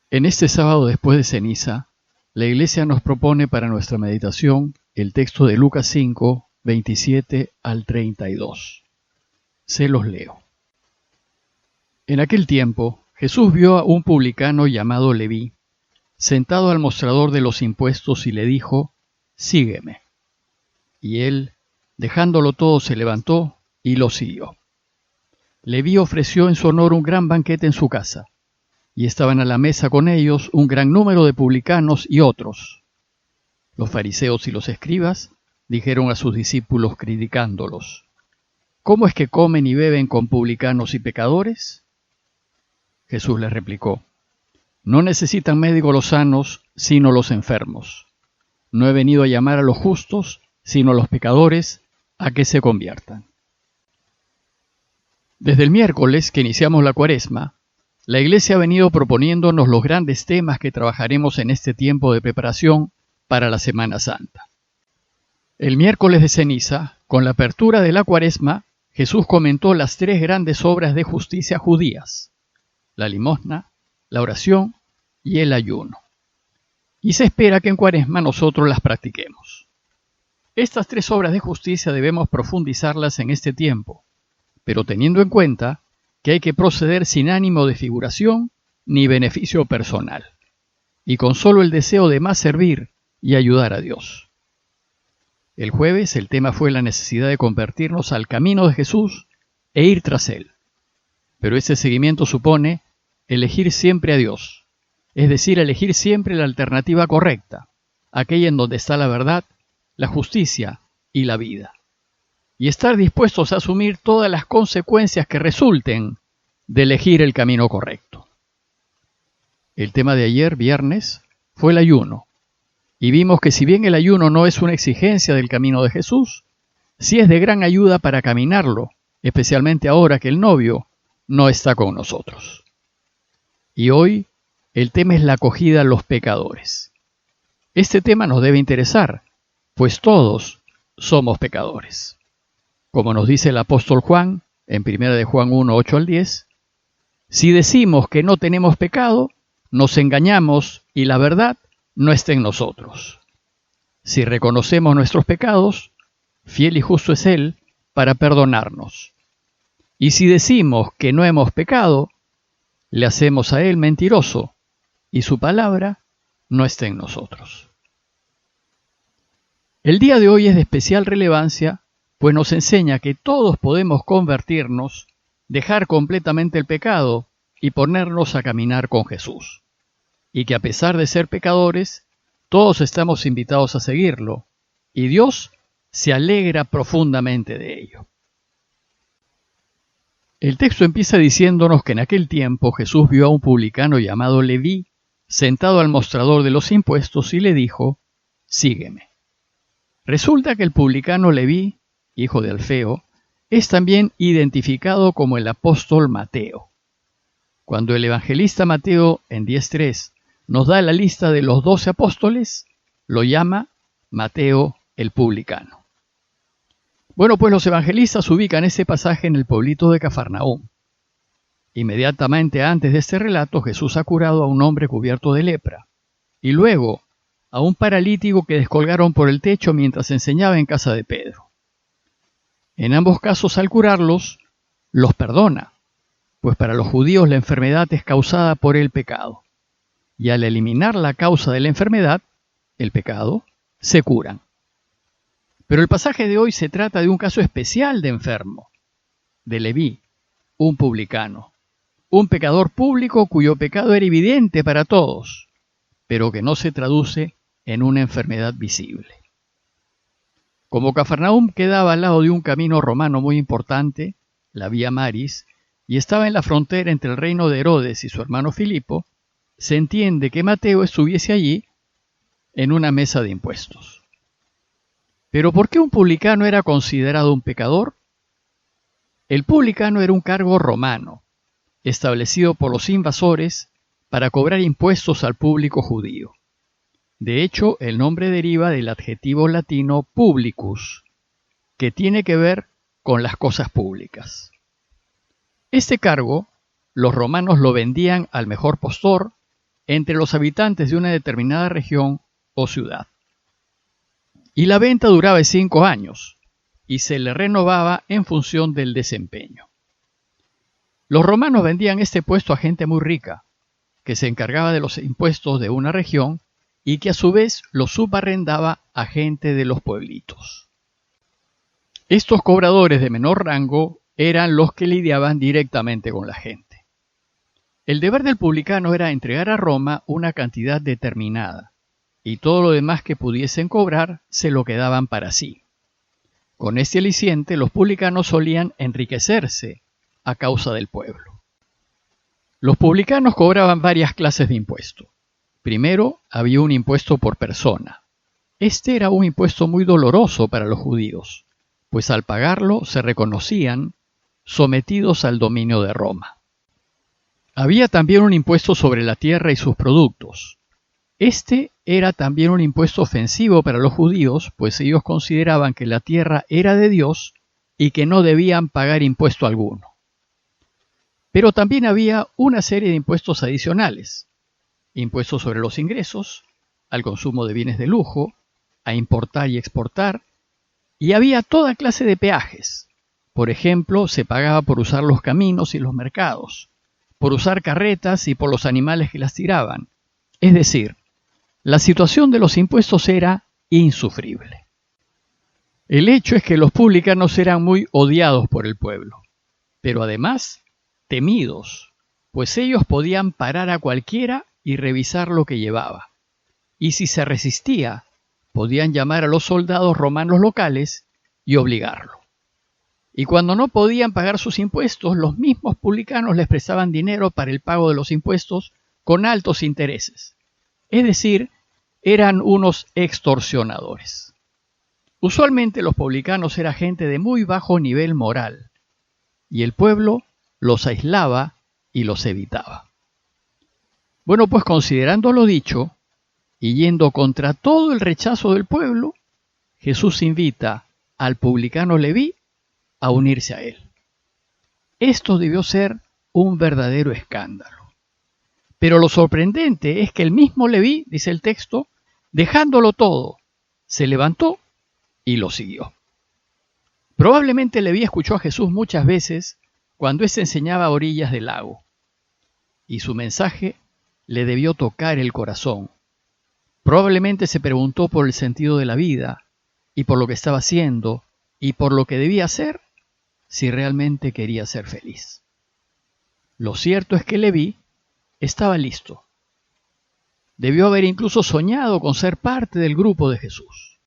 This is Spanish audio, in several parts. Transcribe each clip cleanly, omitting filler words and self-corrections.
En este sábado después de ceniza, la Iglesia nos propone para nuestra meditación el texto de Lucas 5, 27 al 32. Se los leo. En aquel tiempo, Jesús vio a un publicano llamado Leví, sentado al mostrador de los impuestos y le dijo, «Sígueme». Y él, dejándolo todo, se levantó y lo siguió. Leví ofreció en su honor un gran banquete en su casa, y estaban a la mesa con ellos un gran número de publicanos y otros. Los fariseos y los escribas dijeron a sus discípulos criticándolos, «¿Cómo es que comen y beben con publicanos y pecadores?» Jesús les replicó, «No necesitan médico los sanos, sino los enfermos. No he venido a llamar a los justos, sino a los pecadores, a que se conviertan». Desde el miércoles que iniciamos la Cuaresma, la Iglesia ha venido proponiéndonos los grandes temas que trabajaremos en este tiempo de preparación para la Semana Santa. El miércoles de ceniza, con la apertura de la Cuaresma, Jesús comentó las tres grandes obras de justicia judías: la limosna, la oración y el ayuno. Y se espera que en Cuaresma nosotros las practiquemos. Estas tres obras de justicia debemos profundizarlas en este tiempo, pero teniendo en cuenta que hay que proceder sin ánimo de figuración ni beneficio personal, y con solo el deseo de más servir y ayudar a Dios. El jueves el tema fue la necesidad de convertirnos al camino de Jesús e ir tras Él. Pero ese seguimiento supone elegir siempre a Dios, es decir, elegir siempre la alternativa correcta, aquella en donde está la verdad, la justicia y la vida. Y estar dispuestos a asumir todas las consecuencias que resulten de elegir el camino correcto. El tema de ayer, viernes, fue el ayuno, y vimos que si bien el ayuno no es una exigencia del camino de Jesús, sí es de gran ayuda para caminarlo, especialmente ahora que el novio no está con nosotros. Y hoy el tema es la acogida a los pecadores. Este tema nos debe interesar, pues todos somos pecadores. Como nos dice el apóstol Juan, en 1 de Juan 1, 8 al 10, si decimos que no tenemos pecado, nos engañamos y la verdad no está en nosotros. Si reconocemos nuestros pecados, fiel y justo es Él para perdonarnos. Y si decimos que no hemos pecado, le hacemos a Él mentiroso y su palabra no está en nosotros. El día de hoy es de especial relevancia, pues nos enseña que todos podemos convertirnos, dejar completamente el pecado y ponernos a caminar con Jesús. Y que a pesar de ser pecadores, todos estamos invitados a seguirlo, y Dios se alegra profundamente de ello. El texto empieza diciéndonos que en aquel tiempo Jesús vio a un publicano llamado Leví sentado al mostrador de los impuestos y le dijo, «Sígueme». Resulta que el publicano Leví, hijo de Alfeo, es también identificado como el apóstol Mateo. Cuando el evangelista Mateo, en 10:3, nos da la lista de los 12 apóstoles, lo llama Mateo el publicano. Bueno, pues los evangelistas ubican ese pasaje en el pueblito de Cafarnaúm. Inmediatamente antes de este relato, Jesús ha curado a un hombre cubierto de lepra, y luego a un paralítico que descolgaron por el techo mientras enseñaba en casa de Pedro. En ambos casos, al curarlos, los perdona, pues para los judíos la enfermedad es causada por el pecado, y al eliminar la causa de la enfermedad, el pecado, se curan. Pero el pasaje de hoy se trata de un caso especial de enfermo, de Leví, un publicano, un pecador público cuyo pecado era evidente para todos, pero que no se traduce en una enfermedad visible. Como Cafarnaúm quedaba al lado de un camino romano muy importante, la Vía Maris, y estaba en la frontera entre el reino de Herodes y su hermano Filipo, se entiende que Mateo estuviese allí en una mesa de impuestos. ¿Pero por qué un publicano era considerado un pecador? El publicano era un cargo romano, establecido por los invasores para cobrar impuestos al público judío. De hecho, el nombre deriva del adjetivo latino publicus, que tiene que ver con las cosas públicas. Este cargo, los romanos lo vendían al mejor postor entre los habitantes de una determinada región o ciudad. Y la venta duraba 5 años y se le renovaba en función del desempeño. Los romanos vendían este puesto a gente muy rica, que se encargaba de los impuestos de una región y que a su vez los subarrendaba a gente de los pueblitos. Estos cobradores de menor rango eran los que lidiaban directamente con la gente. El deber del publicano era entregar a Roma una cantidad determinada, y todo lo demás que pudiesen cobrar se lo quedaban para sí. Con este aliciente, los publicanos solían enriquecerse a causa del pueblo. Los publicanos cobraban varias clases de impuesto. Primero, había un impuesto por persona. Este era un impuesto muy doloroso para los judíos, pues al pagarlo se reconocían sometidos al dominio de Roma. Había también un impuesto sobre la tierra y sus productos. Este era también un impuesto ofensivo para los judíos, pues ellos consideraban que la tierra era de Dios y que no debían pagar impuesto alguno. Pero también había una serie de impuestos adicionales: impuestos sobre los ingresos, al consumo de bienes de lujo, a importar y exportar, y había toda clase de peajes. Por ejemplo, se pagaba por usar los caminos y los mercados, por usar carretas y por los animales que las tiraban. Es decir, la situación de los impuestos era insufrible. El hecho es que los publicanos eran muy odiados por el pueblo, pero además temidos, pues ellos podían parar a cualquiera y revisar lo que llevaba. Y si se resistía, podían llamar a los soldados romanos locales y obligarlo. Y cuando no podían pagar sus impuestos, los mismos publicanos les prestaban dinero para el pago de los impuestos con altos intereses. Es decir, eran unos extorsionadores. Usualmente los publicanos eran gente de muy bajo nivel moral, y el pueblo los aislaba y los evitaba. Bueno, pues considerando lo dicho, y yendo contra todo el rechazo del pueblo, Jesús invita al publicano Leví a unirse a él. Esto debió ser un verdadero escándalo. Pero lo sorprendente es que el mismo Leví, dice el texto, dejándolo todo, se levantó y lo siguió. Probablemente Leví escuchó a Jesús muchas veces cuando éste enseñaba a orillas del lago, y su mensaje le debió tocar el corazón. Probablemente se preguntó por el sentido de la vida, y por lo que estaba haciendo, y por lo que debía hacer, si realmente quería ser feliz. Lo cierto es que Leví estaba listo. Debió haber incluso soñado con ser parte del grupo de Jesús.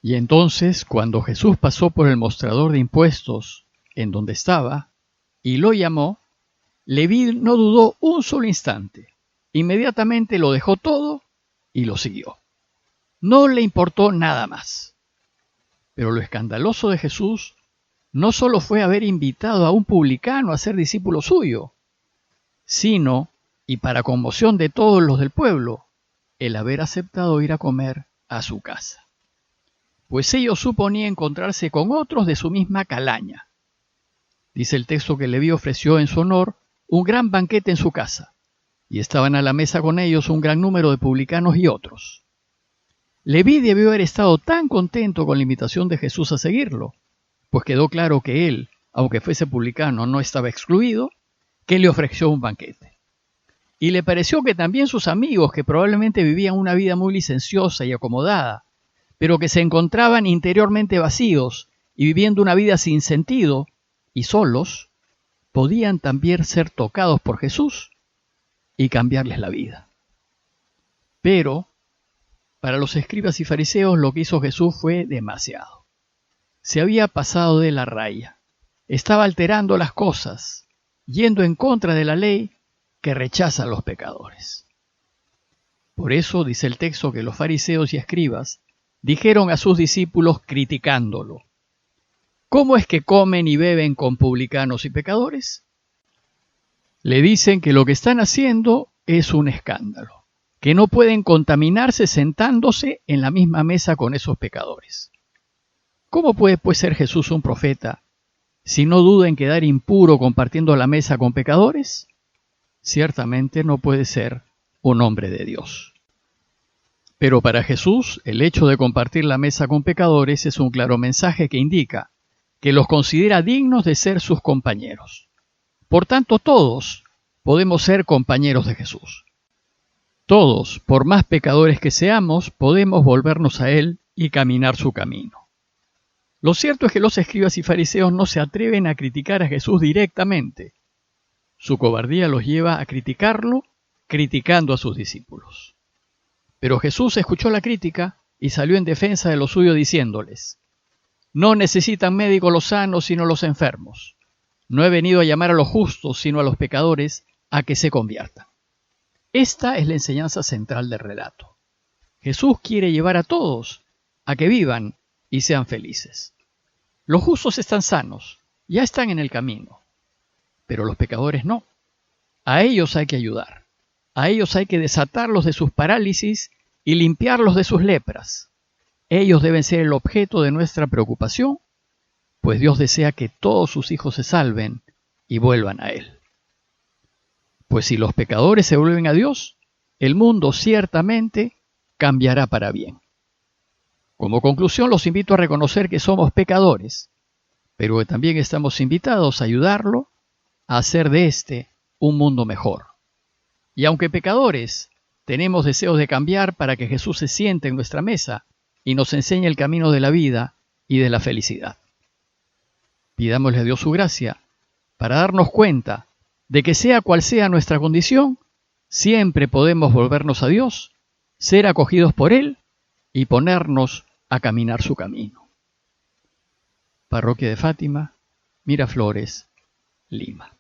Y entonces, cuando Jesús pasó por el mostrador de impuestos en donde estaba, y lo llamó, Leví no dudó un solo instante. Inmediatamente lo dejó todo y lo siguió. No le importó nada más. Pero lo escandaloso de Jesús no solo fue haber invitado a un publicano a ser discípulo suyo, sino, y para conmoción de todos los del pueblo, el haber aceptado ir a comer a su casa. Pues ellos suponían encontrarse con otros de su misma calaña. Dice el texto que Leví ofreció en su honor un gran banquete en su casa, y estaban a la mesa con ellos un gran número de publicanos y otros. Leví debió haber estado tan contento con la invitación de Jesús a seguirlo, pues quedó claro que él, aunque fuese publicano, no estaba excluido, que le ofreció un banquete. Y le pareció que también sus amigos, que probablemente vivían una vida muy licenciosa y acomodada, pero que se encontraban interiormente vacíos y viviendo una vida sin sentido y solos, podían también ser tocados por Jesús y cambiarles la vida. Pero para los escribas y fariseos lo que hizo Jesús fue demasiado. Se había pasado de la raya, estaba alterando las cosas, yendo en contra de la ley que rechaza a los pecadores. Por eso dice el texto que los fariseos y escribas dijeron a sus discípulos criticándolo: ¿cómo es que comen y beben con publicanos y pecadores? Le dicen que lo que están haciendo es un escándalo, que no pueden contaminarse sentándose en la misma mesa con esos pecadores. ¿Cómo puede pues ser Jesús un profeta si no duda en quedar impuro compartiendo la mesa con pecadores? Ciertamente no puede ser un hombre de Dios. Pero para Jesús, el hecho de compartir la mesa con pecadores es un claro mensaje que indica que los considera dignos de ser sus compañeros. Por tanto, todos podemos ser compañeros de Jesús. Todos, por más pecadores que seamos, podemos volvernos a Él y caminar su camino. Lo cierto es que los escribas y fariseos no se atreven a criticar a Jesús directamente. Su cobardía los lleva a criticarlo, criticando a sus discípulos. Pero Jesús escuchó la crítica y salió en defensa de lo suyo diciéndoles: no necesitan médicos los sanos, sino los enfermos. No he venido a llamar a los justos, sino a los pecadores, a que se conviertan. Esta es la enseñanza central del relato. Jesús quiere llevar a todos a que vivan y sean felices. Los justos están sanos, ya están en el camino, pero los pecadores no. A ellos hay que ayudar. A ellos hay que desatarlos de sus parálisis y limpiarlos de sus lepras. Ellos deben ser el objeto de nuestra preocupación, pues Dios desea que todos sus hijos se salven y vuelvan a Él. Pues si los pecadores se vuelven a Dios, el mundo ciertamente cambiará para bien. Como conclusión, los invito a reconocer que somos pecadores, pero que también estamos invitados a ayudarlo a hacer de este un mundo mejor. Y aunque pecadores, tenemos deseos de cambiar para que Jesús se siente en nuestra mesa y nos enseñe el camino de la vida y de la felicidad. Pidámosle a Dios su gracia para darnos cuenta de que sea cual sea nuestra condición, siempre podemos volvernos a Dios, ser acogidos por Él y ponernos a caminar su camino. Parroquia de Fátima, Miraflores, Lima.